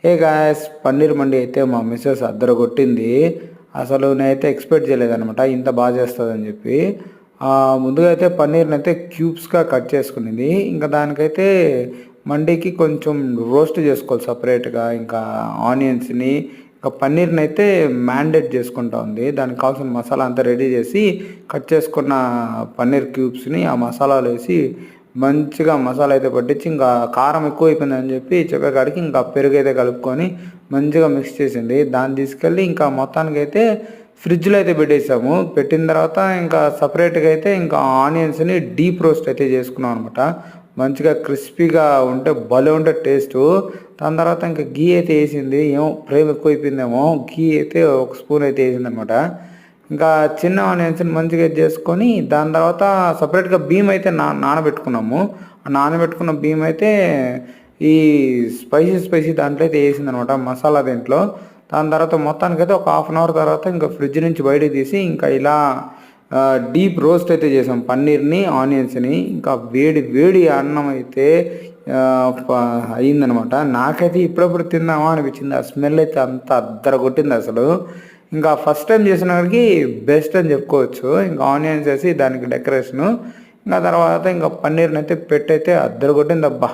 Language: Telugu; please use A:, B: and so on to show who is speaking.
A: ఏ గాయస్ పన్నీర్ మండి అయితే మా మిస్సెస్ అద్దరగొట్టింది. అసలు నేనైతే ఎక్స్పెక్ట్ చేయలేదనమాట ఇంత బాగా చేస్తుందని చెప్పి. ముందుగా అయితే పన్నీర్ని అయితే క్యూబ్స్గా కట్ చేసుకునింది. ఇంకా దానికైతే మండీకి కొంచెం రోస్ట్ చేసుకోవాలి సపరేట్గా. ఇంకా ఆనియన్స్ని ఇంకా పన్నీర్ని అయితే మ్యాండేట్ చేసుకుంటా ఉంది. దానికి కావాల్సిన మసాలా అంతా రెడీ చేసి కట్ చేసుకున్న పన్నీర్ క్యూబ్స్ని ఆ మసాలాలో వేసి మంచిగా మసాలా అయితే పట్టించి ఇంకా కారం ఎక్కువ అయిపోయిందని చెప్పి చెప్పేకాడికి ఇంకా పెరుగు అయితే కలుపుకొని మంచిగా మిక్స్ చేసింది. దాన్ని తీసుకెళ్ళి ఇంకా మొత్తానికి అయితే ఫ్రిడ్జ్లో అయితే పెట్టేసాము. పెట్టిన తర్వాత ఇంకా సపరేట్గా అయితే ఇంకా ఆనియన్స్ని డీప్ రోస్ట్ అయితే చేసుకున్నాం అనమాట. మంచిగా క్రిస్పీగా ఉంటే భలే ఉంటే టేస్టు. దాని తర్వాత ఇంకా గీ అయితే వేసింది. ఏమో ప్రేమ ఎక్కువైపోయిందేమో, గీ అయితే ఒక స్పూన్ అయితే వేసింది అనమాట. ఇంకా చిన్న ఆనియన్స్ని మంచిగా చేసుకొని దాని తర్వాత సపరేట్గా బియ్యం అయితే నానబెట్టుకున్నాము. ఆ నానబెట్టుకున్న బియ్యం అయితే ఈ స్పైసీ దాంట్లో అయితే వేసిందనమాట, మసాలా దీంట్లో. దాని తర్వాత మొత్తానికైతే ఒక హాఫ్ అన్ అవర్ తర్వాత ఇంకా ఫ్రిడ్జ్ నుంచి బయటకు తీసి ఇంకా ఇలా డీప్ రోస్ట్ అయితే చేసాం పన్నీర్ని, ఆనియన్స్ని. ఇంకా వేడి వేడి అన్నం అయితే అయిందనమాట. నాకైతే ఇప్పుడప్పుడు తిందామా అనిపించింది. ఆ స్మెల్ అయితే అంత అద్దర కొట్టింది అసలు. ఇంకా ఫస్ట్ టైం చేసిన వాడికి బెస్ట్ అని చెప్పుకోవచ్చు. ఇంకా ఆనియన్స్ వేసి దానికి డెకరేషను. ఇంకా తర్వాత ఇంకా పన్నీర్ని అయితే పెట్టయితే అద్దర కొట్టింది అబ్బా.